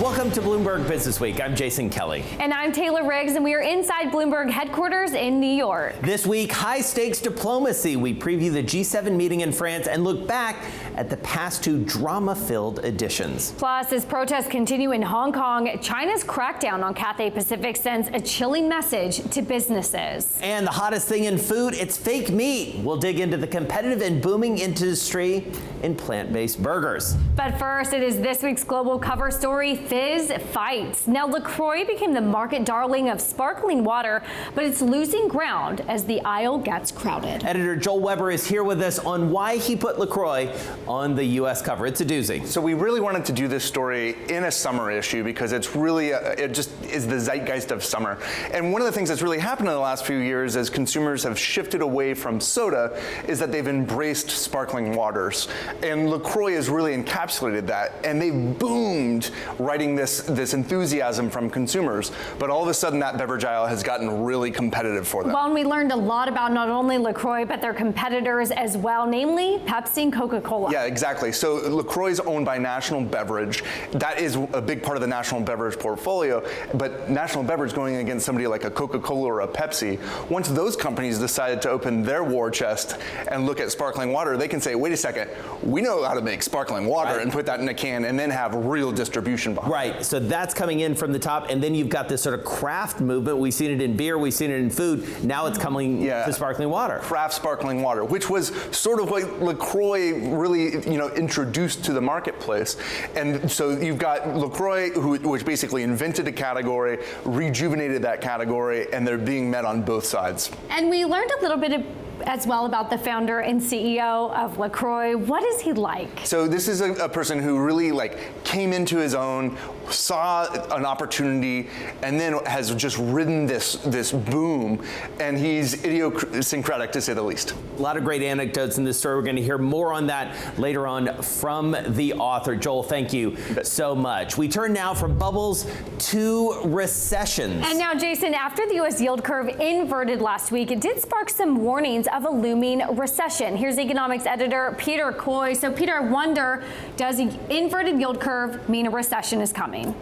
Welcome to Bloomberg BusinessWeek. I'm Jason Kelly. And I'm Taylor Riggs, and we are inside Bloomberg headquarters in New York. This week, high-stakes diplomacy. We preview the G7 meeting in France and look back at the past two drama-filled editions. Plus, as protests continue in Hong Kong, China's crackdown on Cathay Pacific sends a chilling message to businesses. And the hottest thing in food, it's fake meat. We'll dig into the competitive and booming industry in plant-based burgers. But first, it is this week's global cover story, Fizz fights. Now, LaCroix became the market darling of sparkling water, but it's losing ground as the aisle gets crowded. Editor Joel Weber is here with us on why he put LaCroix on the U.S. cover. It's a doozy. So we really wanted to do this story in a summer issue because it's really, it just is the zeitgeist of summer. And one of the things that's really happened in the last few years as consumers have shifted away from soda is that they've embraced sparkling waters. And LaCroix has really encapsulated that. And they boomed writing this enthusiasm from consumers. But all of a sudden, that beverage aisle has gotten really competitive for them. Well, and we learned a lot about not only LaCroix, but their competitors as well, namely Pepsi and Coca-Cola. Yeah, exactly. So LaCroix is owned by National Beverage. That is a big part of the National Beverage portfolio. But National Beverage going against somebody like a Coca-Cola or a Pepsi, once those companies decided to open their war chest and look at sparkling water, they can say, wait a second, we know how to make sparkling water and put that in a can and then have real distribution behind it. Right, so that's coming in from the top, and then you've got this sort of craft movement. We've seen it in beer, we've seen it in food. Now it's coming to sparkling water. Craft sparkling water, which was sort of what LaCroix really, introduced to the marketplace. And so you've got LaCroix, which basically invented a category, rejuvenated that category, and they're being met on both sides. And we learned a little bit as well about the founder and CEO of LaCroix. What is he like? So this is a person who really came into his own, saw an opportunity, and then has just ridden this boom. And he's idiosyncratic, to say the least. A lot of great anecdotes in this story. We're going to hear more on that later on from the author. Joel, thank you so much. We turn now from bubbles to recessions. And now, Jason, after the U.S. yield curve inverted last week, it did spark some warnings of a looming recession. Here's economics editor Peter Coy. So, Peter, I wonder, does the inverted yield curve mean a recession is coming?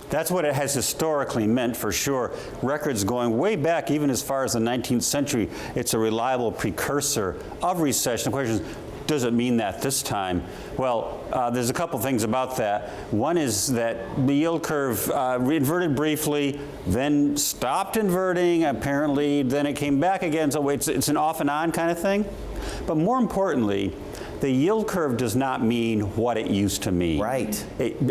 That's what it has historically meant, for sure. Records going way back, even as far as the 19th century. It's a reliable precursor of recession. The question is, does it mean that this time? Well, there's a couple things about that. One is that the yield curve inverted briefly, then stopped inverting, apparently, then it came back again. So it's an off and on kind of thing. But more importantly, the yield curve does not mean what it used to mean. Right.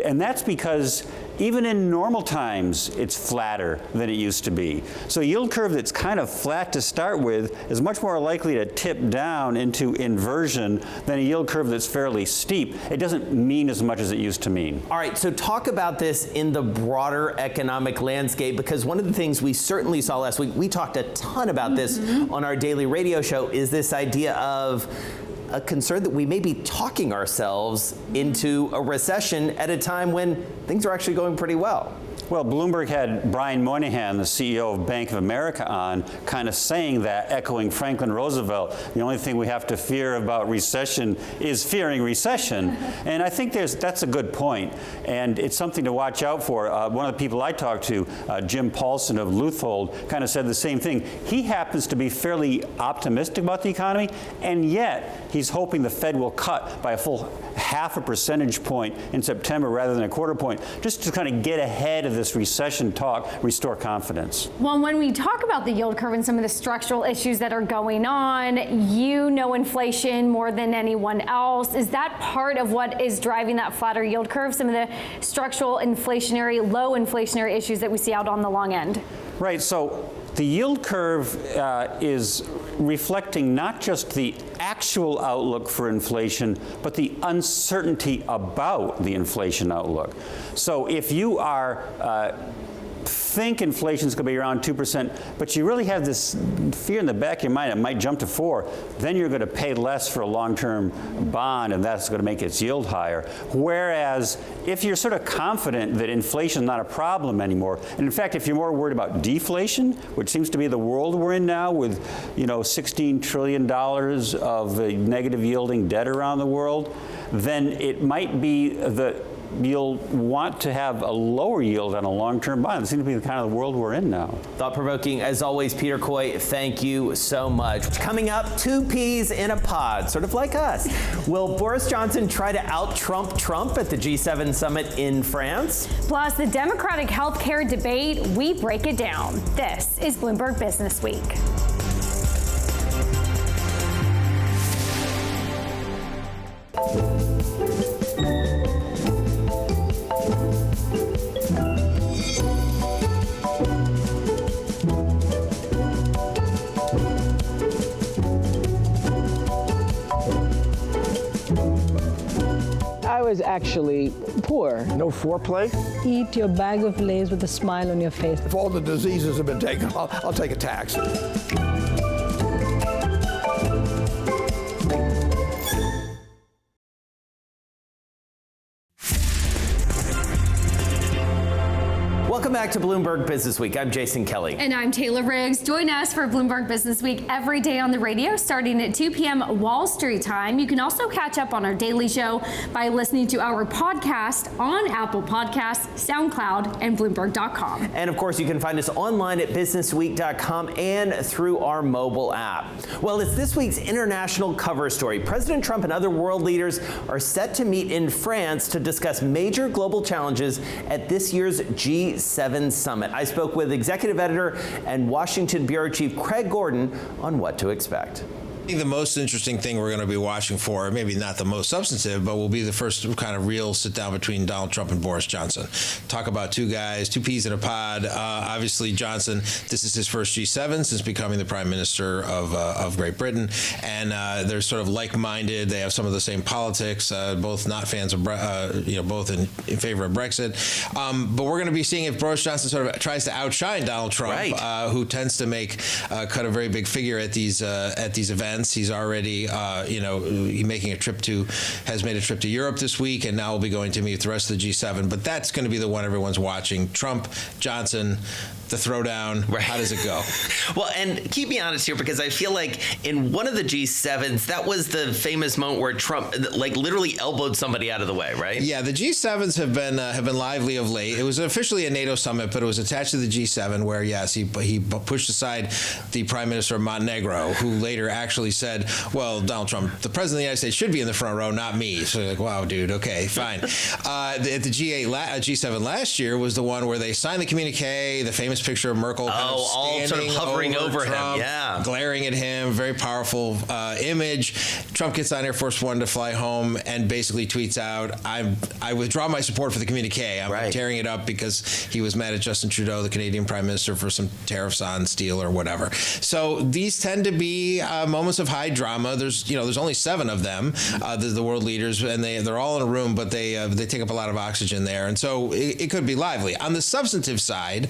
And that's because even in normal times, it's flatter than it used to be. So a yield curve that's kind of flat to start with is much more likely to tip down into inversion than a yield curve that's fairly steep. It doesn't mean as much as it used to mean. All right, so talk about this in the broader economic landscape, because one of the things we certainly saw last week, we talked a ton about this on our daily radio show, is this idea of a concern that we may be talking ourselves into a recession at a time when things are actually going pretty well. Well, Bloomberg had Brian Moynihan, the CEO of Bank of America, on, kind of saying that, echoing Franklin Roosevelt. The only thing we have to fear about recession is fearing recession. And I think that's a good point, and it's something to watch out for. One of the people I talked to, Jim Paulson of Luthold, kind of said the same thing. He happens to be fairly optimistic about the economy, and yet he's hoping the Fed will cut by a full ½ percentage point in September rather than a quarter point, just to kind of get ahead of this recession talk, restore confidence. Well, when we talk about the yield curve and some of the structural issues that are going on, you know inflation more than anyone else. Is that part of what is driving that flatter yield curve, some of the structural inflationary, low inflationary issues that we see out on the long end? Right, so the yield curve is reflecting not just the actual outlook for inflation, but the uncertainty about the inflation outlook. So if you are think inflation is going to be around 2%, but you really have this fear in the back of your mind it might jump to 4%, then you're going to pay less for a long-term bond, and that's going to make its yield higher. Whereas if you're sort of confident that inflation is not a problem anymore, and in fact, if you're more worried about deflation, which seems to be the world we're in now with, $16 trillion of negative yielding debt around the world, then it might be the you'll want to have a lower yield on a long-term bond. It seems to be the kind of the world we're in now. Thought-provoking, as always, Peter Coy, thank you so much. Coming up, two peas in a pod, sort of like us. Will Boris Johnson try to out-Trump Trump at the G7 summit in France? Plus, the Democratic healthcare debate, we break it down. This is Bloomberg BusinessWeek. I was actually poor. No foreplay? Eat your bag of Lay's with a smile on your face. If all the diseases have been taken, I'll take a tax. Welcome back to Bloomberg BusinessWeek. I'm Jason Kelly. And I'm Taylor Riggs. Join us for Bloomberg BusinessWeek every day on the radio starting at 2 p.m. Wall Street time. You can also catch up on our daily show by listening to our podcast on Apple Podcasts, SoundCloud, and Bloomberg.com. And of course, you can find us online at businessweek.com and through our mobile app. Well, it's this week's international cover story. President Trump and other world leaders are set to meet in France to discuss major global challenges at this year's G7 summit. I spoke with executive editor and Washington bureau chief Craig Gordon on what to expect. I think the most interesting thing we're going to be watching for, maybe not the most substantive, but will be the first kind of real sit down between Donald Trump and Boris Johnson. Talk about two guys, two peas in a pod. Obviously, Johnson, this is his first G7 since becoming the prime minister of Great Britain. And they're sort of like-minded. They have some of the same politics, both not fans of, both in favor of Brexit. But we're going to be seeing if Boris Johnson sort of tries to outshine Donald Trump, right, who tends to cut a very big figure at these events. He's already, has made a trip to Europe this week, and now will be going to meet the rest of the G7. But that's going to be the one everyone's watching. Trump, Johnson, the throwdown. Right. How does it go? Well, and keep me honest here, because I feel like in one of the G7s, that was the famous moment where Trump literally elbowed somebody out of the way, right? Yeah, the G7s have been lively of late. It was officially a NATO summit, but it was attached to the G7, where yes, he pushed aside the Prime Minister of Montenegro, who later actually said, "Well, Donald Trump, the President of the United States, should be in the front row, not me." So you're like, "Wow, dude, okay, fine." At the G7 last year was the one where they signed the communique, the famous picture of Merkel all sort of hovering over Trump, him, yeah, glaring at him, very powerful image. Trump gets on Air Force One to fly home and basically tweets out, I withdraw my support for the communique. I'm tearing it up because he was mad at Justin Trudeau, the Canadian Prime Minister, for some tariffs on steel or whatever. So these tend to be moments of high drama. There's only 7 of them, the world leaders, and they're all in a room, but they take up a lot of oxygen there, and so it could be lively. On the substantive side,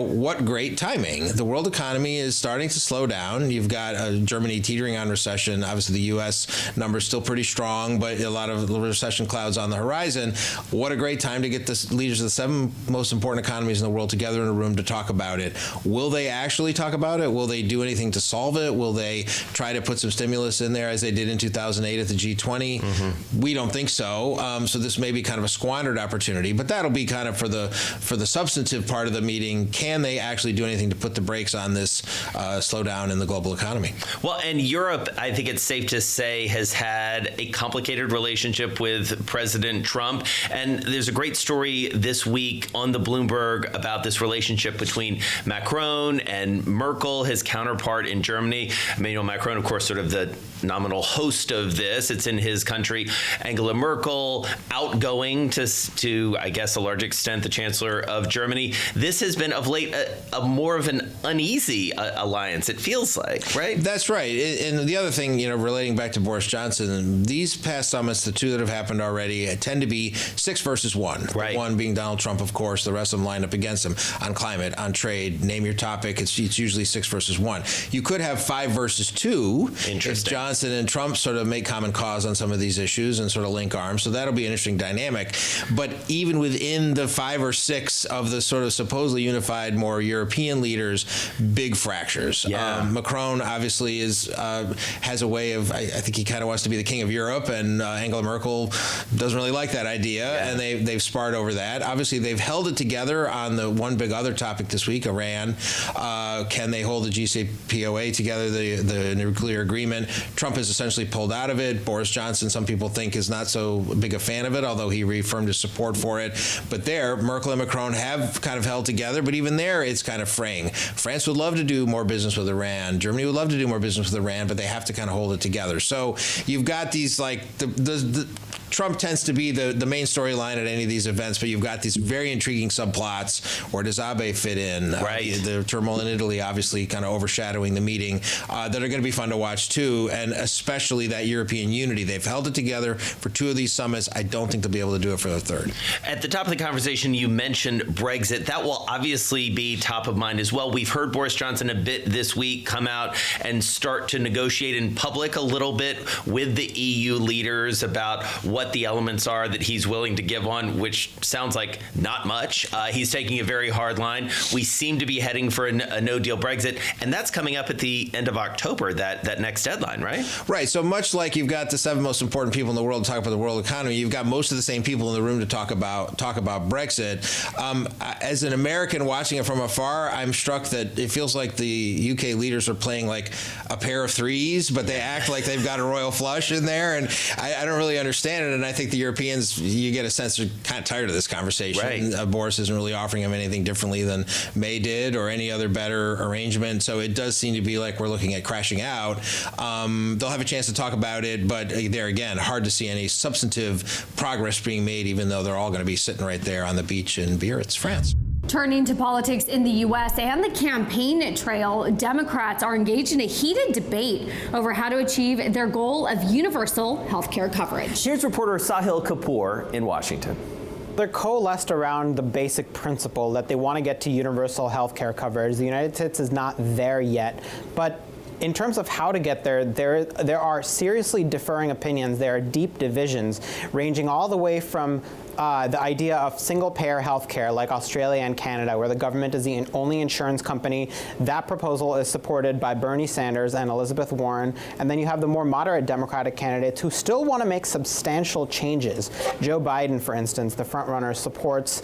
what great timing. The world economy is starting to slow down. You've got Germany teetering on recession. Obviously, the U.S. numbers still pretty strong, but a lot of recession clouds on the horizon. What a great time to get the leaders of the 7 most important economies in the world together in a room to talk about it. Will they actually talk about it? Will they do anything to solve it? Will they try to put some stimulus in there as they did in 2008 at the G20? Mm-hmm. We don't think so. So this may be kind of a squandered opportunity, but that'll be kind of for the substantive part of the meeting. Can they actually do anything to put the brakes on this slowdown in the global economy? Well, and Europe, I think it's safe to say, has had a complicated relationship with President Trump. And there's a great story this week on the Bloomberg about this relationship between Macron and Merkel, his counterpart in Germany. Emmanuel Macron, of course, sort of the nominal host of this. It's in his country. Angela Merkel, outgoing to I guess, a large extent, the Chancellor of Germany. This has been, of late, a more of an uneasy alliance, it feels like, right? That's right. And the other thing, relating back to Boris Johnson, these past summits, the 2 that have happened already, tend to be 6 versus 1. Right. One being Donald Trump, of course. The rest of them lined up against him on climate, on trade, name your topic. It's usually 6 versus 1. You could have 5 versus 2. Interesting. Johnson and Trump sort of make common cause on some of these issues and sort of link arms. So that'll be an interesting dynamic. But even within the 5 or 6 of the sort of supposedly unified, more European leaders, big fractures. Macron obviously has a way of, I think he kind of wants to be the king of Europe, and Angela Merkel doesn't really like that idea, and they've sparred over that. Obviously, they've held it together on the one big other topic this week, Iran. Can they hold the JCPOA together, the nuclear agreement? Trump has essentially pulled out of it. Boris Johnson, some people think, is not so big a fan of it, although he reaffirmed his support for it. But there, Merkel and Macron have kind of held together, but even there, it's kind of fraying. France would love to do more business with Iran. Germany would love to do more business with Iran, but they have to kind of hold it together. So you've got these, like, Trump tends to be the main storyline at any of these events, but you've got these very intriguing subplots. Where does Abe fit in? The turmoil in Italy obviously kind of overshadowing the meeting, that are going to be fun to watch too, and especially that European unity. They've held it together for 2 of these summits. I don't think they'll be able to do it for the 3rd. At the top of the conversation, you mentioned Brexit. That will obviously be top of mind as well. We've heard Boris Johnson a bit this week come out and start to negotiate in public a little bit with the EU leaders about what the elements are that he's willing to give on, which sounds like not much. He's taking a very hard line. We seem to be heading for a no-deal Brexit, and that's coming up at the end of October, that next deadline, right? Right. So much like you've got the 7 most important people in the world to talk about the world economy, you've got most of the same people in the room to talk about Brexit. As an American watching it from afar, I'm struck that it feels like the UK leaders are playing like a pair of threes, but they act like they've got a royal flush in there, and I don't really understand it. And I think the Europeans, you get a sense they're kind of tired of this conversation. Right. Boris isn't really offering them anything differently than May did or any other better arrangement. So it does seem to be like we're looking at crashing out. They'll have a chance to talk about it, but there again, hard to see any substantive progress being made, even though they're all going to be sitting right there on the beach in Biarritz, France. Turning to politics in the U.S. and the campaign trail, Democrats are engaged in a heated debate over how to achieve their goal of universal health care coverage. Here's reporter Sahil Kapoor in Washington. They're coalesced around the basic principle that they want to get to universal health care coverage. The United States is not there yet, but in terms of how to get there, there are seriously differing opinions. There are deep divisions ranging all the way from the idea of single-payer health care like Australia and Canada, where the government is the only insurance company. That proposal is supported by Bernie Sanders and Elizabeth Warren. And then you have the more moderate Democratic candidates who still want to make substantial changes. Joe Biden, for instance, the frontrunner, supports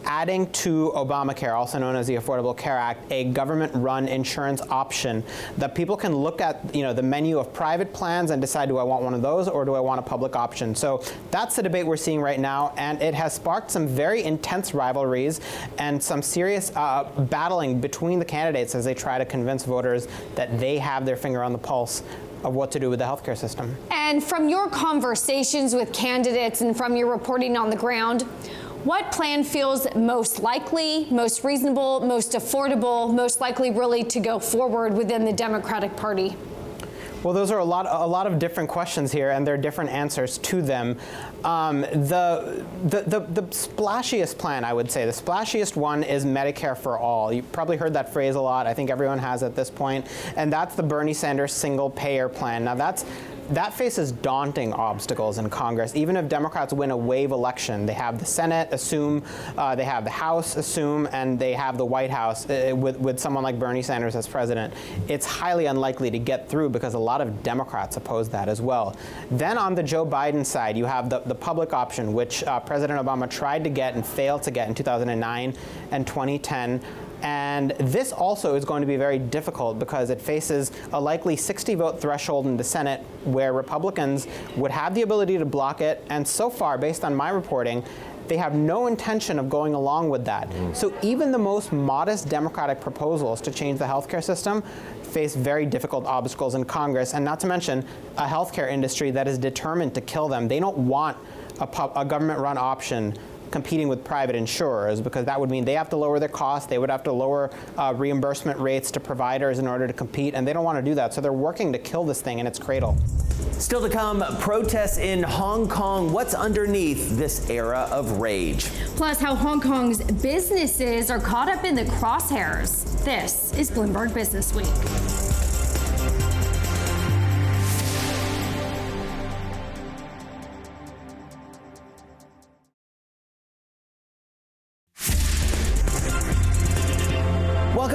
adding to Obamacare, also known as the Affordable Care Act, a government-run insurance option that people can look at, the menu of private plans and decide, do I want one of those or do I want a public option? So that's the debate we're seeing right now. And it has sparked some very intense rivalries and some serious battling between the candidates as they try to convince voters that they have their finger on the pulse of what to do with the healthcare system. And from your conversations with candidates and from your reporting on the ground, what plan feels most likely, most reasonable, most affordable, most likely really to go forward within the Democratic Party? Well, those are a lot of different questions here, and there are different answers to them. The splashiest plan, I would say, the splashiest one is Medicare for all. You probably heard that phrase a lot. I think everyone has at this point, and that's the Bernie Sanders single-payer plan. Now, that faces daunting obstacles in Congress. Even if Democrats win a wave election, they have the Senate assume, they have the House assume, and they have the White House with someone like Bernie Sanders as president. It's highly unlikely to get through because a lot of Democrats oppose that as well. Then on the Joe Biden side, you have the public option, which President Obama tried to get and failed to get in 2009 and 2010. And this also is going to be very difficult because it faces a likely 60-vote threshold in the Senate where Republicans would have the ability to block it. And so far, based on my reporting, they have no intention of going along with that. So even the most modest Democratic proposals to change the healthcare system face very difficult obstacles in Congress, and not to mention a healthcare industry that is determined to kill them. They don't want a government-run option competing with private insurers, because that would mean they have to lower their costs, they would have to lower reimbursement rates to providers in order to compete, and they don't want to do that. So they're working to kill this thing in its cradle. Still to come, protests in Hong Kong. What's underneath this era of rage? Plus, how Hong Kong's businesses are caught up in the crosshairs. This is Bloomberg BusinessWeek.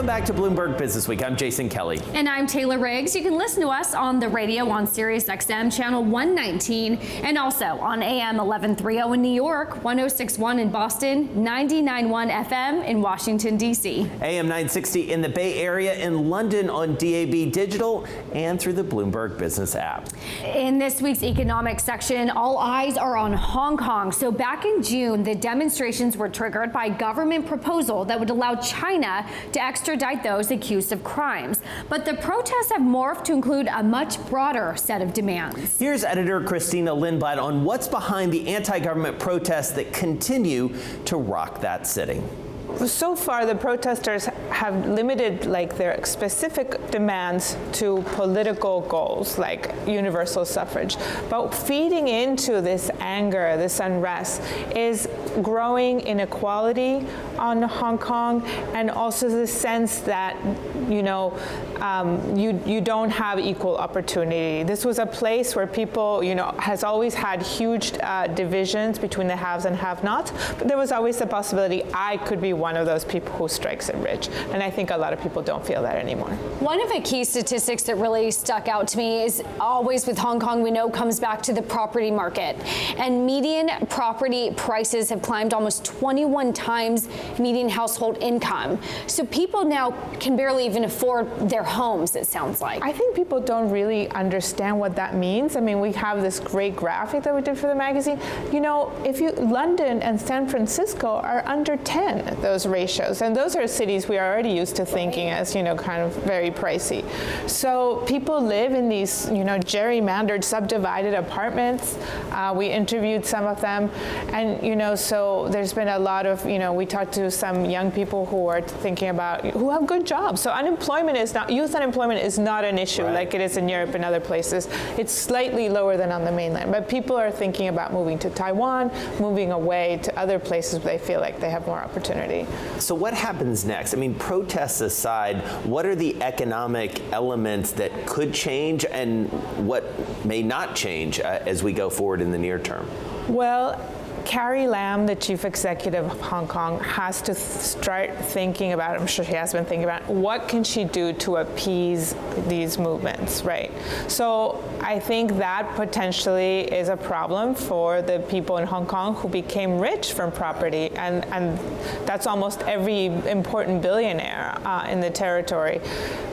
Welcome back to Bloomberg BusinessWeek. I'm Jason Kelly. And I'm Taylor Riggs. You can listen to us on the radio on Sirius XM channel 119 and also on AM 1130 in New York, 1061 in Boston, 99.1 FM in Washington, D.C. AM 960 in the Bay Area, in London on DAB Digital, and through the Bloomberg Business app. In this week's economic section, all eyes are on Hong Kong. So back in June, the demonstrations were triggered by a government proposal that would allow China to extradite those accused of crimes. But the protests have morphed to include a much broader set of demands. Here's editor Christina Lindblad on what's behind the anti-government protests that continue to rock that city. So far, the protesters have limited their specific demands to political goals like universal suffrage. But feeding into this anger, this unrest, is growing inequality on Hong Kong, and also the sense that you don't have equal opportunity. This was a place where people has always had huge divisions between the haves and have-nots, but there was always the possibility I could be one of those people who strikes it rich. And I think a lot of people don't feel that anymore. One of the key statistics that really stuck out to me is always with Hong Kong, we know comes back to the property market. And median property prices have climbed almost 21 times median household income. So people now can barely even afford their homes, it sounds like. I think people don't really understand what that means. I mean, we have this great graphic that we did for the magazine. London and San Francisco are under 10, those ratios. And those are cities we are already used to thinking as, kind of very pricey. So people live in these, gerrymandered, subdivided apartments. We interviewed some of them. And, so there's been a lot of, we talked to some young people who are thinking about, who have good jobs. So youth unemployment is not an issue like it is in Europe and other places. It's slightly lower than on the mainland. But people are thinking about moving to Taiwan, moving away to other places where they feel like they have more opportunity. So what happens next? I mean, protests aside, what are the economic elements that could change and what may not change as we go forward in the near term? Well, Carrie Lam, the chief executive of Hong Kong, has to start thinking about, I'm sure she has been thinking about, what can she do to appease these movements, right? So I think that potentially is a problem for the people in Hong Kong who became rich from property, and that's almost every important billionaire in the territory.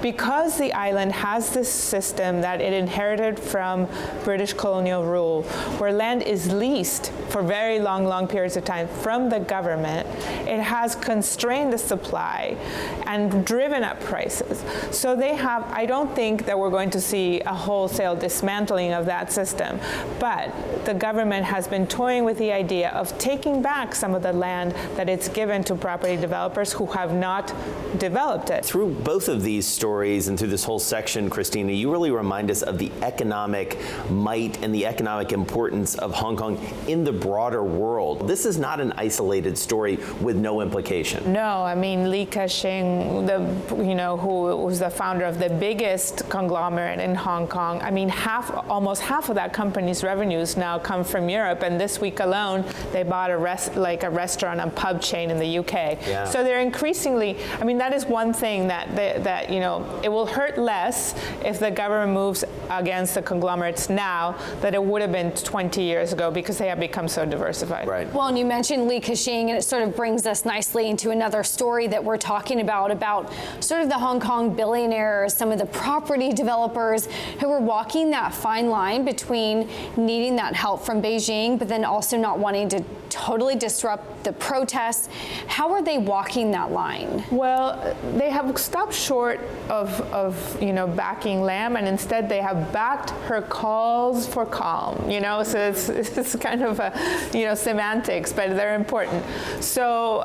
Because the island has this system that it inherited from British colonial rule, where land is leased for very long periods of time from the government, it has constrained the supply and driven up prices. So I don't think that we're going to see a wholesale dismantling of that system, but the government has been toying with the idea of taking back some of the land that it's given to property developers who have not developed it. Through both of these stories and through this whole section, Christina, you really remind us of the economic might and the economic importance of Hong Kong in the broader world. This is not an isolated story with no implication. No, I mean, Li Ka-shing, who was the founder of the biggest conglomerate in Hong Kong, I mean, almost half of that company's revenues now come from Europe, and this week alone, they bought a restaurant and pub chain in the UK. Yeah. So they're increasingly, I mean, that is one thing that it will hurt less if the government moves against the conglomerates now than it would have been 20 years ago, because they have become so diversified. Right. Well, and you mentioned Li Ka-shing, and it sort of brings us nicely into another story that we're talking about sort of the Hong Kong billionaires, some of the property developers who are walking that fine line between needing that help from Beijing, but then also not wanting to totally disrupt the protests. How are they walking that line? Well, they have stopped short of backing Lam, and instead they have backed her calls for calm. So it's kind of a semantics, but they're important. So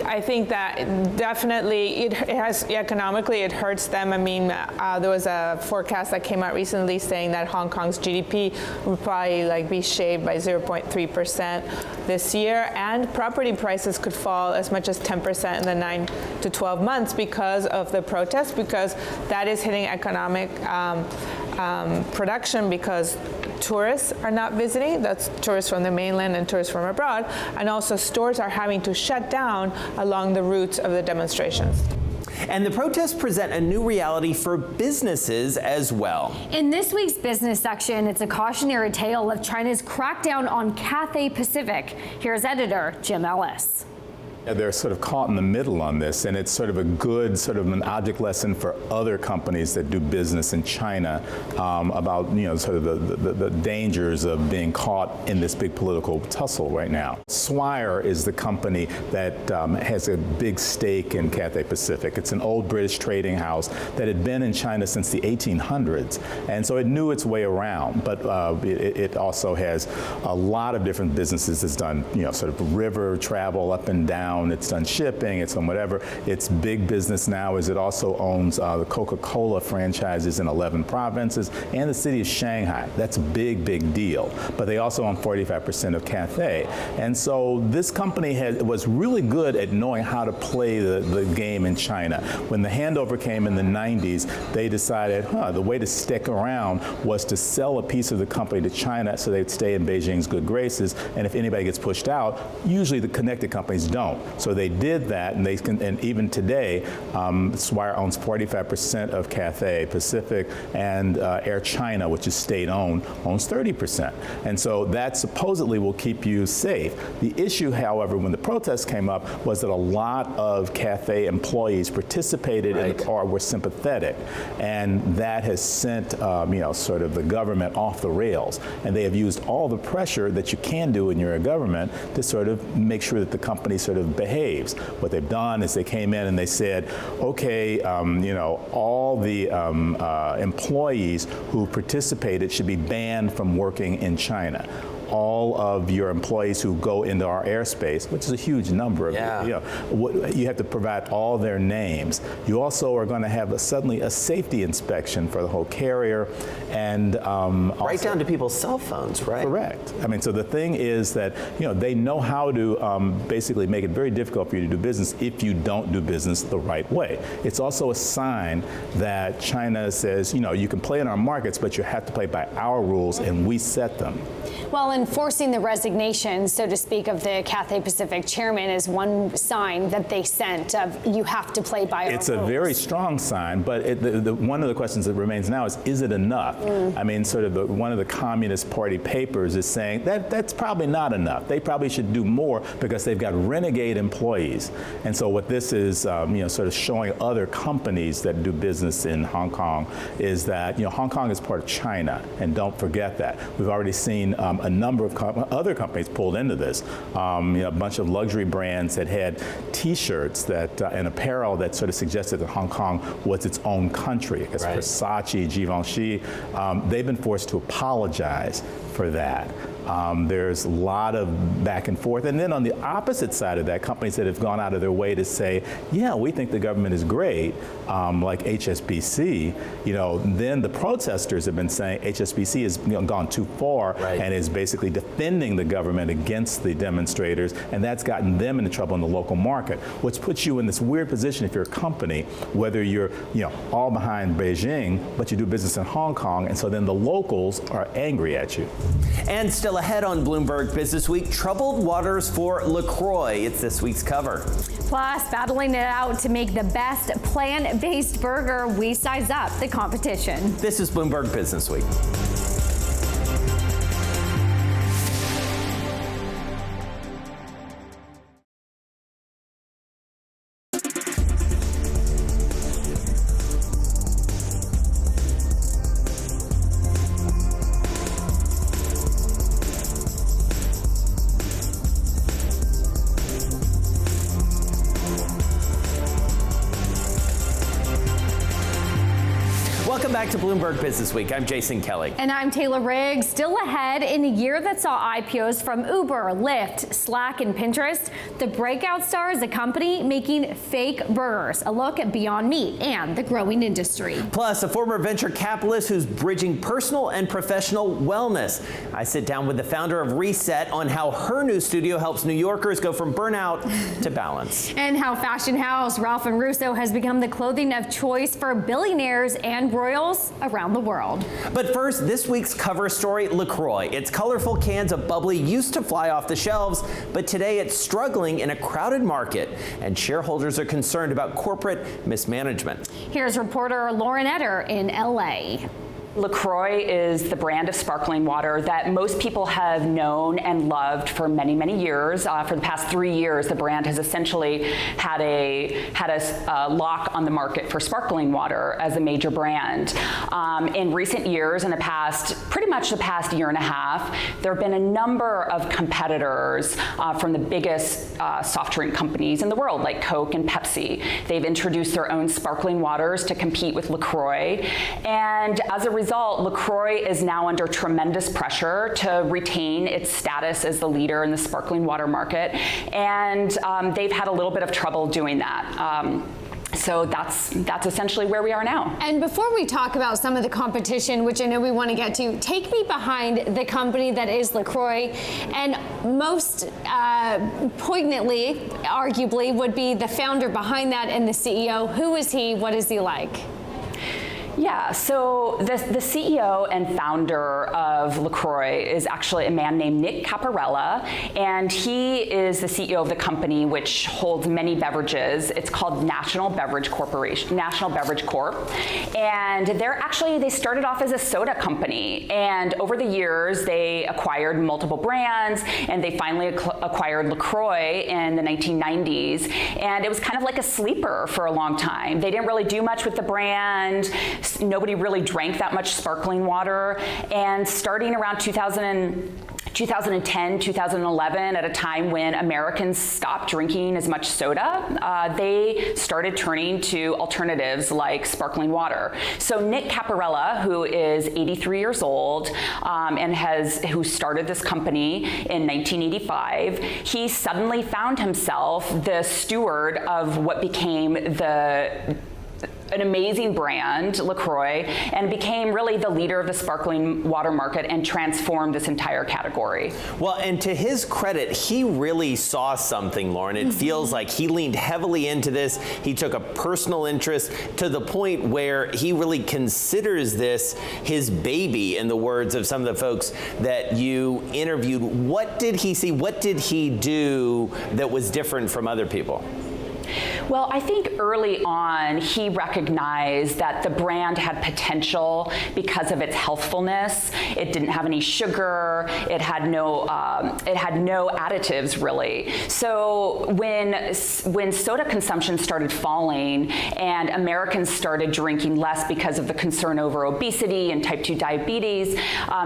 I think that definitely it has economically it hurts them. I mean, there was a forecast that came out recently saying that Hong Kong's GDP would probably be shaved by 0.3% this year, and property prices could fall as much as 10% in the 9 to 12 months because of the protests, because that is hitting economic production because tourists are not visiting. That's tourists from the mainland and tourists from abroad. And also stores are having to shut down along the routes of the demonstrations. And the protests present a new reality for businesses as well. In this week's business section, it's a cautionary tale of China's crackdown on Cathay Pacific. Here's editor Jim Ellis. They're sort of caught in the middle on this, and it's sort of a good sort of an object lesson for other companies that do business in China about, you know, sort of the dangers of being caught in this big political tussle right now. Swire is the company that has a big stake in Cathay Pacific. It's an old British trading house that had been in China since the 1800s, and so it knew its way around, but it also has a lot of different businesses. It's done, you know, sort of river travel up and down. It's done shipping, it's done whatever. Its big business now is it also owns the Coca-Cola franchises in 11 provinces and the city of Shanghai. That's a big, big deal. But they also own 45% of Cathay. And so this company was really good at knowing how to play the game in China. When the handover came in the 90s, they decided, the way to stick around was to sell a piece of the company to China so they'd stay in Beijing's good graces. And if anybody gets pushed out, usually the connected companies don't. So they did that, and and even today, Swire owns 45% of Cathay Pacific, and Air China, which is state-owned, owns 30%. And so that supposedly will keep you safe. The issue, however, when the protests came up, was that a lot of Cathay employees participated or were sympathetic, and that has sent, you know, sort of the government off the rails. And they have used all the pressure that you can do when you're a government to sort of make sure that the company sort of behaves. What they've done is they came in and they said, okay, you know, all the employees who participated should be banned from working in China. All of your employees who go into our airspace, which is a huge number of, you know, you have to provide all their names. You also are going to have suddenly a safety inspection for the whole carrier, and right down to people's cell phones, right? Correct. I mean, so the thing is that, you know, they know how to basically make it very difficult for you to do business if you don't do business the right way. It's also a sign that China says, you know, you can play in our markets, but you have to play by our rules, and we set them. Well, enforcing the resignation, so to speak, of the Cathay Pacific chairman is one sign that they sent of you have to play by our rules. It's a very strong sign, but one of the questions that remains now is it enough? I mean, sort of one of the Communist Party papers is saying that's probably not enough. They probably should do more because they've got renegade employees. And so what this is, you know, sort of showing other companies that do business in Hong Kong is that, you know, Hong Kong is part of China, and don't forget that. We've already seen a number of other companies pulled into this. You know, a bunch of luxury brands that had T-shirts that and apparel that sort of suggested that Hong Kong was its own country. I guess Versace, Givenchy, they've been forced to apologize for that. There's a lot of back and forth. And then on the opposite side of that, companies that have gone out of their way to say, yeah, we think the government is great, like HSBC, you know, then the protesters have been saying HSBC has, you know, gone too far and is basically defending the government against the demonstrators, and that's gotten them into trouble in the local market, which puts you in this weird position if you're a company, whether you're, you know, all behind Beijing, but you do business in Hong Kong, and so then the locals are angry at you. And still ahead on Bloomberg BusinessWeek, troubled waters for LaCroix. It's this week's cover. Plus, battling it out to make the best plant-based burger, we size up the competition. This is Bloomberg BusinessWeek. Welcome back to Bloomberg BusinessWeek. I'm Jason Kelly. And I'm Taylor Riggs. Still ahead, in a year that saw IPOs from Uber, Lyft, Slack, and Pinterest, the breakout star is a company making fake burgers. A look at Beyond Meat and the growing industry. Plus, a former venture capitalist who's bridging personal and professional wellness. I sit down with the founder of Reset on how her new studio helps New Yorkers go from burnout to balance. And how fashion house Ralph & Russo has become the clothing of choice for billionaires and royals sales around the world. But first, this week's cover story, LaCroix. Its colorful cans of bubbly used to fly off the shelves, but today it's struggling in a crowded market, and shareholders are concerned about corporate mismanagement. Here's reporter Lauren Etter in LA. LaCroix is the brand of sparkling water that most people have known and loved for many, many years. For the past 3 years, the brand has essentially had a lock on the market for sparkling water as a major brand. In recent years, in pretty much the past year and a half, there have been a number of competitors from the biggest soft drink companies in the world, like Coke and Pepsi. They've introduced their own sparkling waters to compete with LaCroix, and as a result, LaCroix is now under tremendous pressure to retain its status as the leader in the sparkling water market, and they've had a little bit of trouble doing that. So that's essentially where we are now. And before we talk about some of the competition, which I know we want to get to, take me behind the company that is LaCroix, and most poignantly, arguably, would be the founder behind that and the CEO. Who is he? What is he like? Yeah, so the CEO and founder of LaCroix is actually a man named Nick Caparella, and he is the CEO of the company which holds many beverages. It's called National Beverage Corp, and they started off as a soda company, and over the years they acquired multiple brands, and they finally acquired LaCroix in the 1990s, and it was kind of like a sleeper for a long time. They didn't really do much with the brand. Nobody really drank that much sparkling water, and starting around 2010, 2011, at a time when Americans stopped drinking as much soda, they started turning to alternatives like sparkling water. So Nick Caparella, who is 83 years old and who started this company in 1985, he suddenly found himself the steward of what became an amazing brand, LaCroix, and became really the leader of the sparkling water market and transformed this entire category. Well, and to his credit, he really saw something, Lauren. It feels like he leaned heavily into this. He took a personal interest to the point where he really considers this his baby, in the words of some of the folks that you interviewed. What did he see? What did he do that was different from other people? Well, I think early on he recognized that the brand had potential because of its healthfulness. It didn't have any sugar. It had no additives, really. So when soda consumption started falling and Americans started drinking less because of the concern over obesity and type 2 diabetes,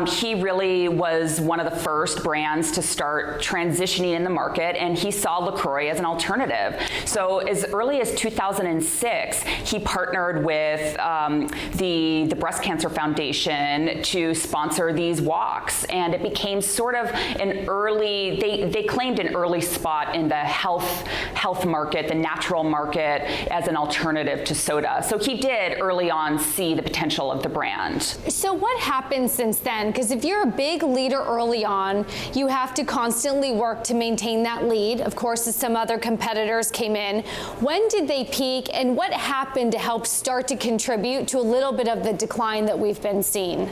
he really was one of the first brands to start transitioning in the market, and he saw LaCroix as an alternative. So as early as 2006, he partnered with the Breast Cancer Foundation to sponsor these walks, and it became sort of an early, they claimed an early spot in the health market, the natural market, as an alternative to soda. So he did early on see the potential of the brand. So what happened since then? Because if you're a big leader early on, you have to constantly work to maintain that lead. Of course, as some other competitors came in. When did they peak, and what happened to help start to contribute to a little bit of the decline that we've been seeing?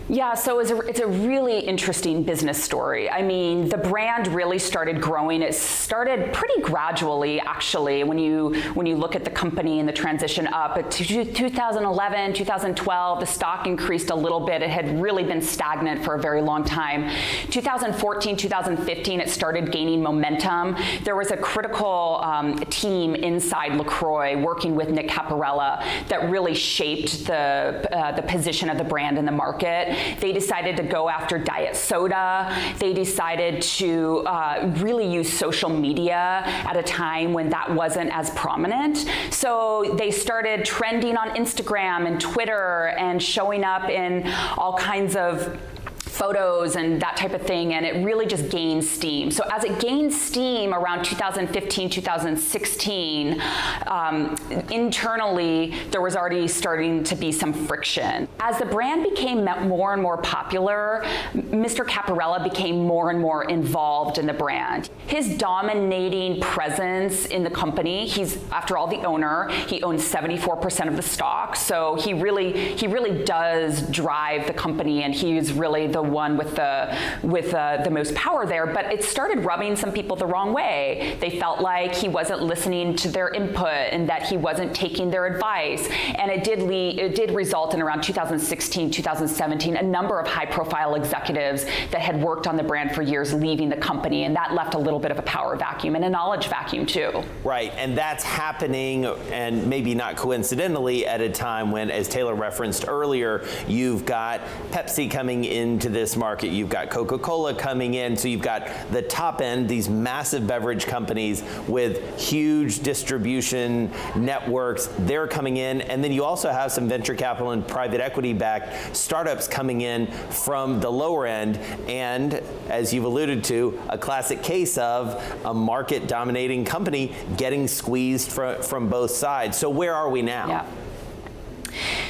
Yeah, so it's a really interesting business story. I mean, the brand really started growing. It started pretty gradually, actually, when you look at the company and the transition up. But 2011, 2012, the stock increased a little bit. It had really been stagnant for a very long time. 2014, 2015, it started gaining momentum. There was a critical team inside LaCroix working with Nick Caparella that really shaped the position of the brand in the market. They decided to go after diet soda. They decided to really use social media at a time when that wasn't as prominent. So they started trending on Instagram and Twitter and showing up in all kinds of photos and that type of thing, and it really just gained steam. So as it gained steam around 2015, 2016, internally there was already starting to be some friction. As the brand became more and more popular, Mr. Caparella became more and more involved in the brand. His dominating presence in the company, he's, after all, the owner. He owns 74% of the stock, so he really does drive the company, and he's really the one with the most power there. But it started rubbing some people the wrong way. They felt like he wasn't listening to their input and that he wasn't taking their advice, and it did result in around 2016, 2017, a number of high-profile executives that had worked on the brand for years leaving the company, and that left a little bit of a power vacuum and a knowledge vacuum too. Right, and that's happening, and maybe not coincidentally, at a time when, as Taylor referenced earlier, you've got Pepsi coming into this market, you've got Coca-Cola coming in, so you've got the top end, these massive beverage companies with huge distribution networks, they're coming in, and then you also have some venture capital and private equity-backed startups coming in from the lower end, and as you've alluded to, a classic case of a market-dominating company getting squeezed from both sides. So where are we now? Yeah.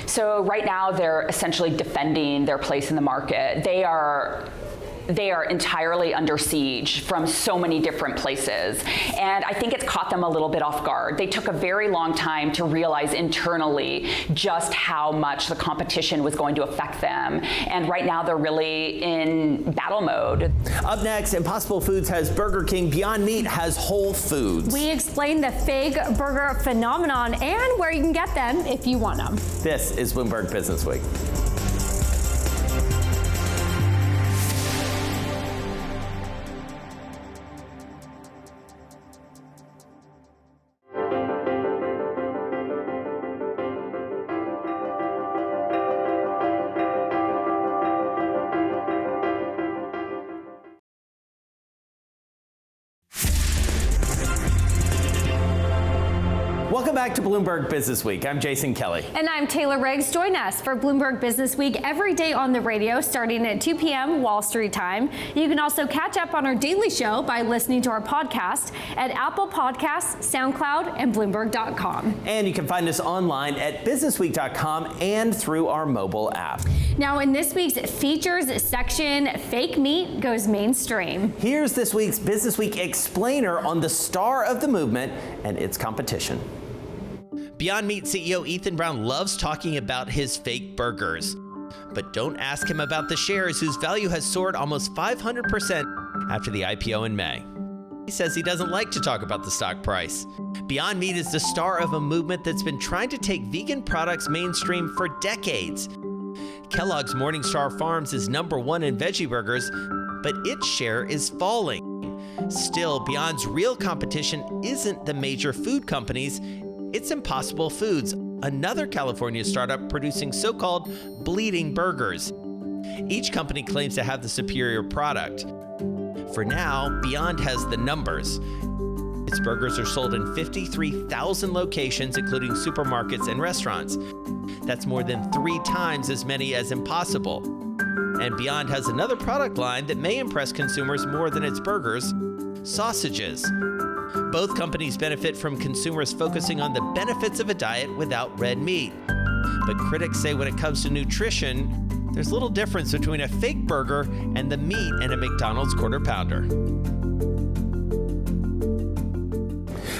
So right now they're essentially defending their place in the market. They are entirely under siege from so many different places. And I think it's caught them a little bit off guard. They took a very long time to realize internally just how much the competition was going to affect them. And right now they're really in battle mode. Up next, Impossible Foods has Burger King, Beyond Meat has Whole Foods. We explain the fake burger phenomenon and where you can get them if you want them. This is Bloomberg BusinessWeek. Welcome back to Bloomberg BusinessWeek. I'm Jason Kelly. And I'm Taylor Riggs. Join us for Bloomberg BusinessWeek every day on the radio starting at 2 p.m. Wall Street time. You can also catch up on our daily show by listening to our podcast at Apple Podcasts, SoundCloud, and Bloomberg.com. And you can find us online at businessweek.com and through our mobile app. Now, in this week's features section, fake meat goes mainstream. Here's this week's BusinessWeek explainer on the star of the movement and its competition. Beyond Meat CEO Ethan Brown loves talking about his fake burgers. But don't ask him about the shares whose value has soared almost 500% after the IPO in May. He says he doesn't like to talk about the stock price. Beyond Meat is the star of a movement that's been trying to take vegan products mainstream for decades. Kellogg's Morningstar Farms is #1 in veggie burgers, but its share is falling. Still, Beyond's real competition isn't the major food companies, it's Impossible Foods, another California startup producing so-called bleeding burgers. Each company claims to have the superior product. For now, Beyond has the numbers. Its burgers are sold in 53,000 locations, including supermarkets and restaurants. That's more than 3 times as many as Impossible. And Beyond has another product line that may impress consumers more than its burgers: sausages. Both companies benefit from consumers focusing on the benefits of a diet without red meat. But critics say when it comes to nutrition, there's little difference between a fake burger and the meat in a McDonald's Quarter Pounder.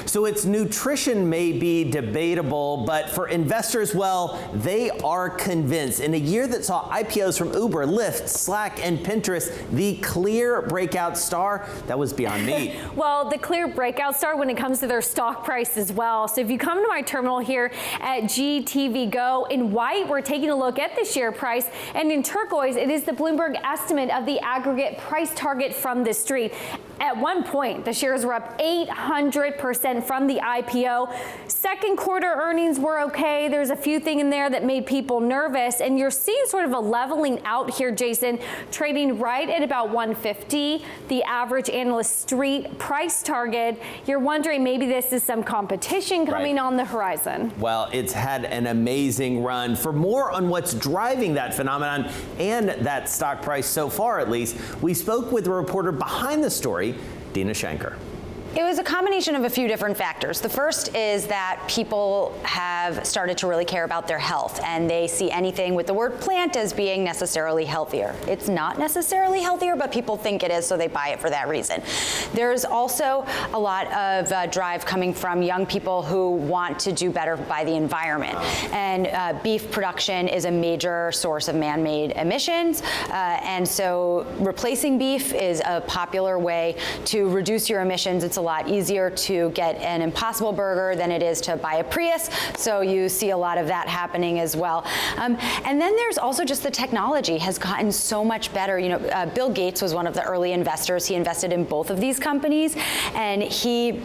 So its nutrition may be debatable, but for investors, well, they are convinced. In a year that saw IPOs from Uber, Lyft, Slack, and Pinterest, the clear breakout star, that was Beyond Meat. Well, the clear breakout star when it comes to their stock price as well. So if you come to my terminal here at GTV Go, in white, we're taking a look at the share price, and in turquoise, it is the Bloomberg estimate of the aggregate price target from the street. At one point, the shares were up 800% excitement from the IPO. Second quarter earnings were okay. There's a few things in there that made people nervous, and you're seeing sort of a leveling out here, Jason, trading right at about 150, the average analyst street price target. You're wondering maybe this is some competition coming on the horizon. Well, it's had an amazing run. For more on what's driving that phenomenon and that stock price so far, at least, we spoke with the reporter behind the story, Dina Shanker. It was a combination of a few different factors. The first is that people have started to really care about their health, and they see anything with the word plant as being necessarily healthier. It's not necessarily healthier, but people think it is, so they buy it for that reason. There's also a lot of drive coming from young people who want to do better by the environment. And beef production is a major source of man-made emissions, and so replacing beef is a popular way to reduce your emissions. It's a lot easier to get an Impossible Burger than it is to buy a Prius, so you see a lot of that happening as well. And then there's also just the technology has gotten so much better. You know, Bill Gates was one of the early investors. He invested in both of these companies, and he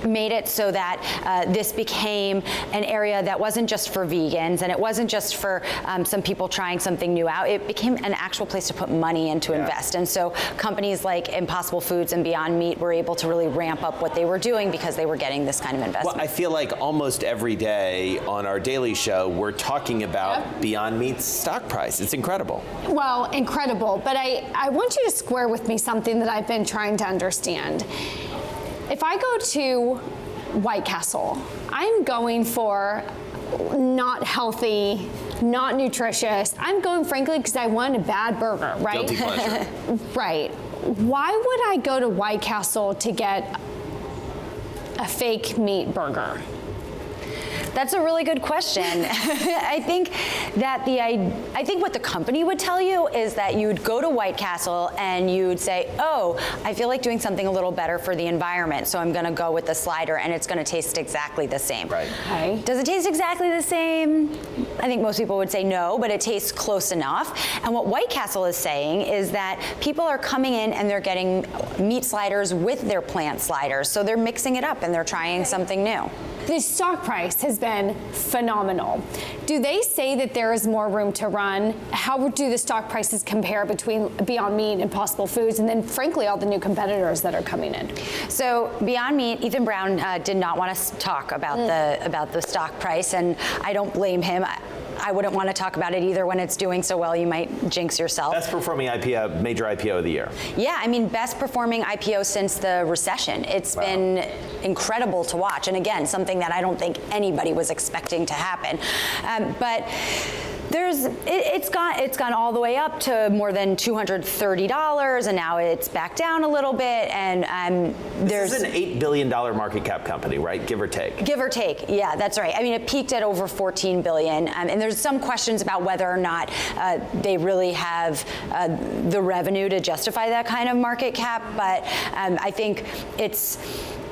made it so that this became an area that wasn't just for vegans, and it wasn't just for some people trying something new out. It became an actual place to put money in to invest. And so companies like Impossible Foods and Beyond Meat were able to really ramp up what they were doing because they were getting this kind of investment. Well, I feel like almost every day on our daily show, we're talking about Beyond Meat's stock price. It's incredible. Well, incredible. But I want you to square with me something that I've been trying to understand. If I go to White Castle, I'm going for not healthy, not nutritious. I'm going, frankly, because I want a bad burger, right? Guilty pleasure. Right. Why would I go to White Castle to get a fake meat burger? That's a really good question. I think that I think what the company would tell you is that you'd go to White Castle and you'd say, oh, I feel like doing something a little better for the environment, so I'm going to go with the slider, and it's going to taste exactly the same. Right. Okay. Does it taste exactly the same? I think most people would say no, but it tastes close enough. And what White Castle is saying is that people are coming in and they're getting meat sliders with their plant sliders, so they're mixing it up and they're trying something new. The stock price has been phenomenal. Do they say that there is more room to run? How do the stock prices compare between Beyond Meat and Impossible Foods, and then, frankly, all the new competitors that are coming in? So Beyond Meat, Ethan Brown did not want to talk about the stock price, and I don't blame him. I wouldn't want to talk about it either when it's doing so well. You might jinx yourself. Best performing IPO, major IPO of the year. Yeah, I mean, best performing IPO since the recession. It's been incredible to watch. And again, something that I don't think anybody was expecting to happen. But it's gone all the way up to more than $230, and now it's back down a little bit. And this is an $8 billion market cap company, right? Give or take. Give or take, yeah, that's right. I mean, it peaked at over $14 billion, and there's some questions about whether or not they really have the revenue to justify that kind of market cap. But I think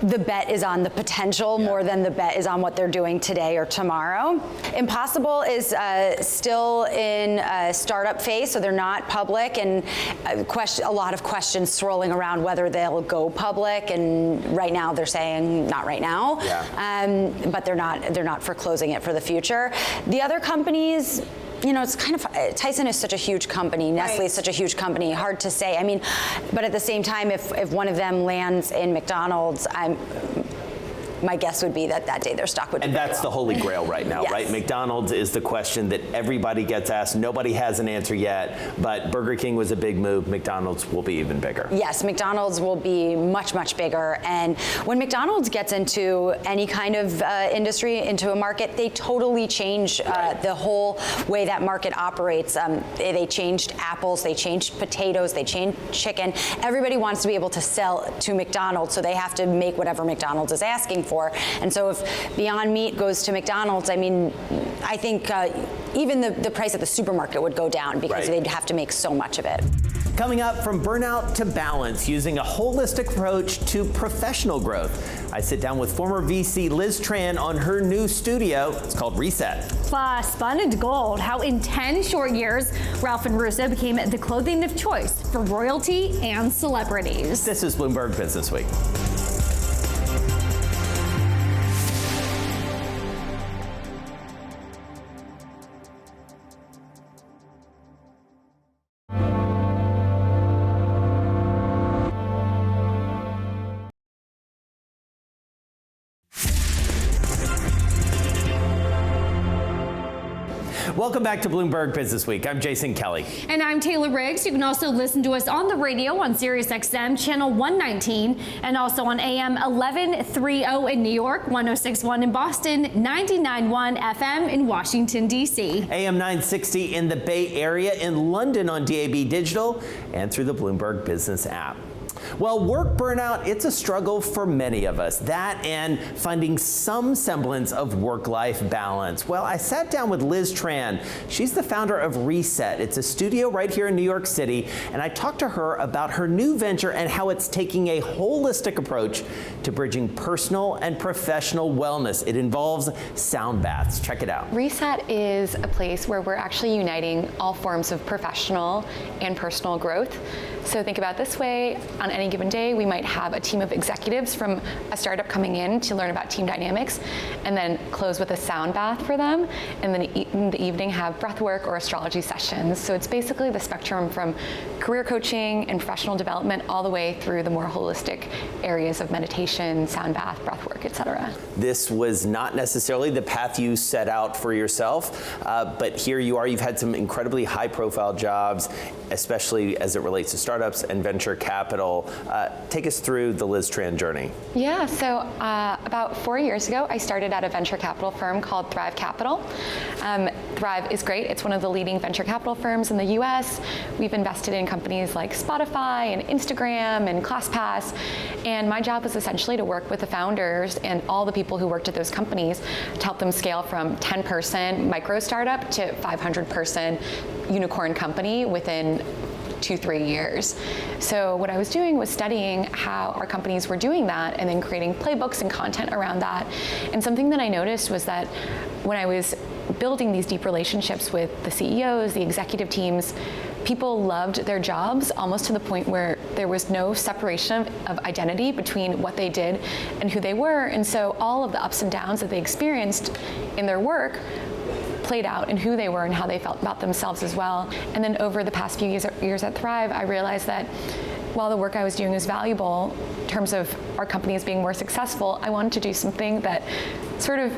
the bet is on the potential more than the bet is on what they're doing today or tomorrow. Impossible is still in a startup phase, so they're not public, and a lot of questions swirling around whether they'll go public. And right now they're saying not right now, but they're not foreclosing it for the future. The other companies, you know, it's kind of, Tyson is such a huge company, Nestle is such a huge company, hard to say. I mean, but at the same time, if one of them lands in McDonald's, my guess would be that day their stock would do And that's the holy grail right now, right? McDonald's is the question that everybody gets asked. Nobody has an answer yet, but Burger King was a big move. McDonald's will be even bigger. Yes, McDonald's will be much, much bigger. And when McDonald's gets into any kind of industry, into a market, they totally change the whole way that market operates. They changed apples, they changed potatoes, they changed chicken. Everybody wants to be able to sell to McDonald's, so they have to make whatever McDonald's is asking for. And so if Beyond Meat goes to McDonald's, I mean, I think even the price at the supermarket would go down because they'd have to make so much of it. Coming up, from burnout to balance, using a holistic approach to professional growth. I sit down with former VC Liz Tran on her new studio. It's called Reset. Plus, spun into gold, how in 10 short years, Ralph and Russo became the clothing of choice for royalty and celebrities. This is Bloomberg BusinessWeek. Welcome back to Bloomberg BusinessWeek. I'm Jason Kelly. And I'm Taylor Riggs. You can also listen to us on the radio on Sirius XM channel 119 and also on AM 1130 in New York, 106.1 in Boston, 99.1 FM in Washington, D.C. AM 960 in the Bay Area, in London on DAB Digital, and through the Bloomberg Business app. Well, work burnout, it's a struggle for many of us. That and finding some semblance of work-life balance. Well, I sat down with Liz Tran. She's the founder of Reset. It's a studio right here in New York City, and I talked to her about her new venture and how it's taking a holistic approach to bridging personal and professional wellness. It involves sound baths. Check it out. Reset is a place where we're actually uniting all forms of professional and personal growth. So think about it this way, on any given day, we might have a team of executives from a startup coming in to learn about team dynamics, and then close with a sound bath for them, and then in the evening have breath work or astrology sessions. So it's basically the spectrum from career coaching and professional development all the way through the more holistic areas of meditation, sound bath, breath work, etc. This was not necessarily the path you set out for yourself, but here you are. You've had some incredibly high-profile jobs, especially as it relates to startups and venture capital. Take us through the Liz Tran journey. Yeah, so about 4 years ago, I started at a venture capital firm called Thrive Capital. Thrive is great. It's one of the leading venture capital firms in the US. We've invested in companies like Spotify and Instagram and ClassPass. And my job was essentially to work with the founders and all the people who worked at those companies to help them scale from 10-person micro startup to 500-person unicorn company within 2-3 years. So what I was doing was studying how our companies were doing that and then creating playbooks and content around that. And something that I noticed was that when I was building these deep relationships with the CEOs, the executive teams, people loved their jobs almost to the point where there was no separation of identity between what they did and who they were. And so all of the ups and downs that they experienced in their work played out in who they were and how they felt about themselves as well. And then over the past few years at Thrive, I realized that while the work I was doing was valuable in terms of our companies being more successful, I wanted to do something that sort of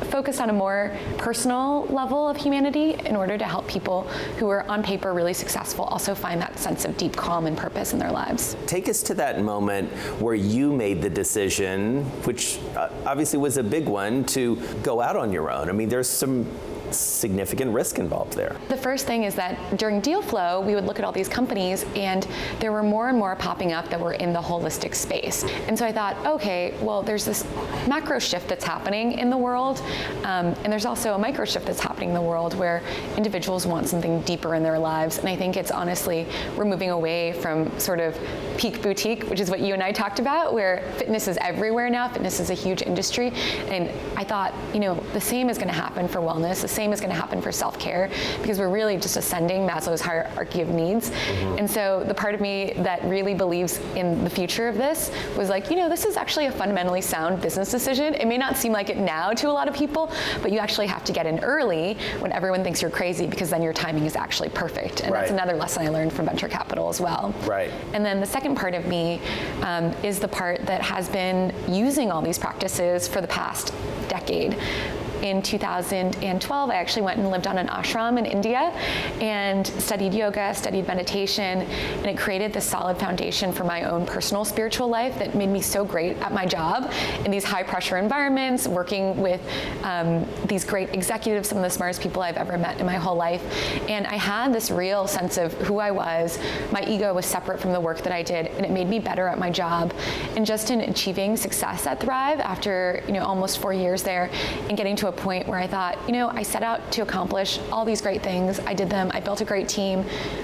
focused on a more personal level of humanity in order to help people who are on paper really successful also find that sense of deep calm and purpose in their lives. Take us to that moment where you made the decision, which obviously was a big one, to go out on your own. I mean, there's some significant risk involved there. The first thing is that during deal flow, we would look at all these companies and there were more and more popping up that were in the holistic space. And so I thought, okay, well, there's this macro shift that's happening in the world, and there's also a micro shift that's happening in the world where individuals want something deeper in their lives. And I think it's honestly, we're moving away from sort of peak boutique, which is what you and I talked about, where fitness is everywhere now. Fitness is a huge industry. And I thought, the same is going to happen for wellness. The same is going to happen for self-care, because we're really just ascending Maslow's hierarchy of needs. Mm-hmm. And so the part of me that really believes in the future of this was like, this is actually a fundamentally sound business decision. It may not seem like it now to a lot of people, but you actually have to get in early when everyone thinks you're crazy, because then your timing is actually perfect. And that's another lesson I learned from venture capital as well. Right. And then the second part of me is the part that has been using all these practices for the past decade. In 2012, I actually went and lived on an ashram in India and studied yoga, studied meditation, and it created this solid foundation for my own personal spiritual life that made me so great at my job in these high pressure environments, working with these great executives, some of the smartest people I've ever met in my whole life. And I had this real sense of who I was. My ego was separate from the work that I did, and it made me better at my job. And just in achieving success at Thrive after almost 4 years there and getting to a point where I thought, I set out to accomplish all these great things. I did them. I built a great team.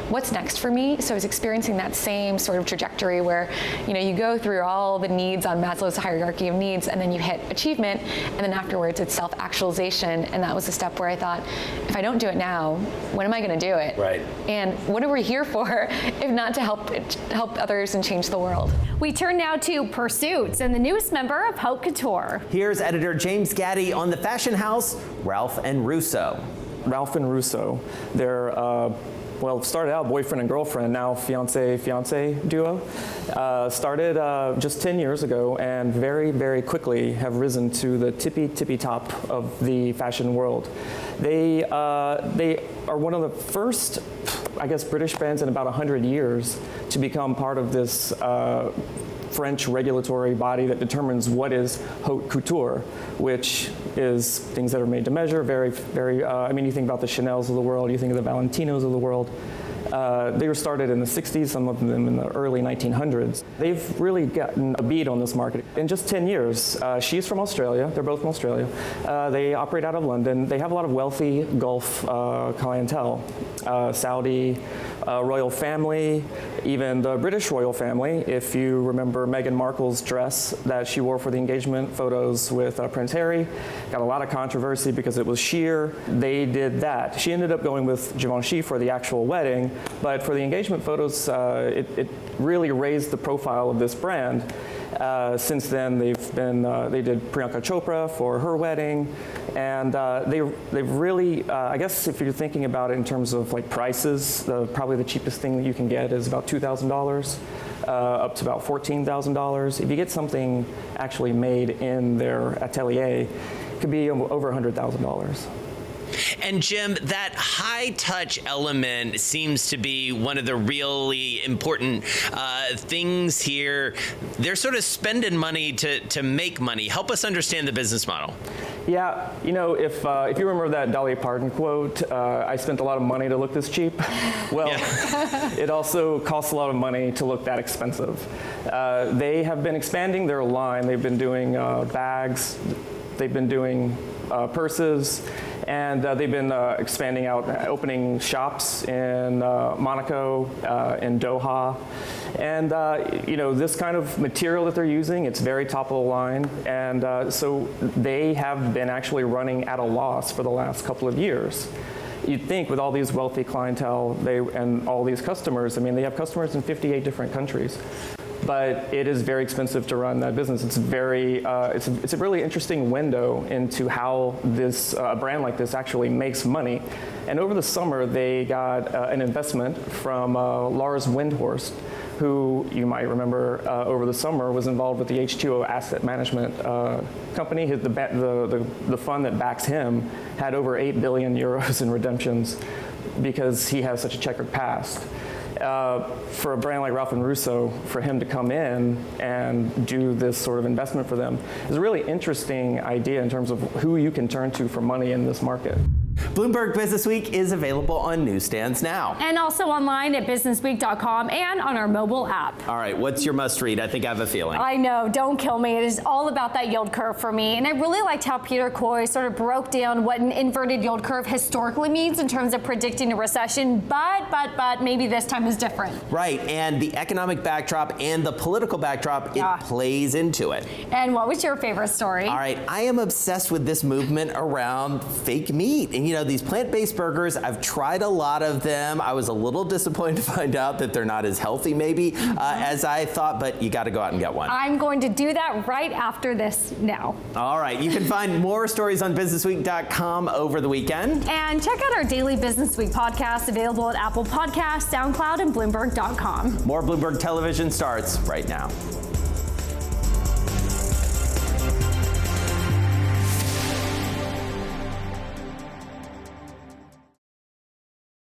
What's next for me? So I was experiencing that same sort of trajectory where, you go through all the needs on Maslow's hierarchy of needs, and then you hit achievement, and then afterwards it's self-actualization. And that was the step where I thought, if I don't do it now, when am I going to do it? Right. And what are we here for if not to help others and change the world? We turn now to Pursuits and the newest member of Haute Couture. Here's editor James Gaddy on the fashion house, Ralph and Russo. Ralph and Russo. They're started out boyfriend and girlfriend, now fiance duo. Started just 10 years ago, and very, very quickly have risen to the tippy top of the fashion world. They are one of the first, I guess, British brands in about 100 years to become part of this French regulatory body that determines what is haute couture, which is things that are made to measure. Very, very. I mean, you think about the Chanels of the world, you think of the Valentinos of the world. They were started in the 60s, some of them in the early 1900s. They've really gotten a beat on this market. In just 10 years, she's from Australia, they're both from Australia. They operate out of London. They have a lot of wealthy Gulf clientele, Saudi royal family, even the British royal family. If you remember Meghan Markle's dress that she wore for the engagement photos with Prince Harry, got a lot of controversy because it was sheer. They did that. She ended up going with Givenchy for the actual wedding, but for the engagement photos, it really raised the profile of this brand. Since then, they did Priyanka Chopra for her wedding, and they've really, I guess if you're thinking about it in terms of like prices, probably the cheapest thing that you can get is about $2,000, up to about $14,000. If you get something actually made in their atelier, it could be over $100,000. And Jim, that high touch element seems to be one of the really important things here. They're sort of spending money to make money. Help us understand the business model. Yeah, you know, if you remember that Dolly Parton quote, I spent a lot of money to look this cheap. Well, it also costs a lot of money to look that expensive. They have been expanding their line. They've been doing bags. They've been doing purses. And they've been expanding out, opening shops in Monaco, in Doha. And, you know, this kind of material that they're using, it's very top of the line. And so they have been actually running at a loss for the last couple of years. You'd think with all these wealthy clientele and all these customers, I mean, they have customers in 58 different countries. But it is very expensive to run that business. It's it's a really interesting window into how this a brand like this actually makes money. And over the summer, they got an investment from Lars Windhorst, who you might remember over the summer was involved with the H2O asset management company. The fund that backs him had over 8 billion euros in redemptions because he has such a checkered past. For a brand like Ralph & Russo, for him to come in and do this sort of investment for them is a really interesting idea in terms of who you can turn to for money in this market. Bloomberg BusinessWeek is available on newsstands now. And also online at businessweek.com and on our mobile app. All right, what's your must read? I think I have a feeling. I know, don't kill me. It is all about that yield curve for me. And I really liked how Peter Coy sort of broke down what an inverted yield curve historically means in terms of predicting a recession. But maybe this time is different. Right, and the economic backdrop and the political backdrop, it plays into it. And what was your favorite story? All right, I am obsessed with this movement around fake meat. And you know, these plant-based burgers, I've tried a lot of them. I was a little disappointed to find out that they're not as healthy maybe as I thought, but you got to go out and get one. I'm going to do that right after this now. All right, you can find more stories on businessweek.com over the weekend. And check out our daily Business Week podcast available at Apple Podcasts, SoundCloud, and Bloomberg.com. More Bloomberg Television starts right now.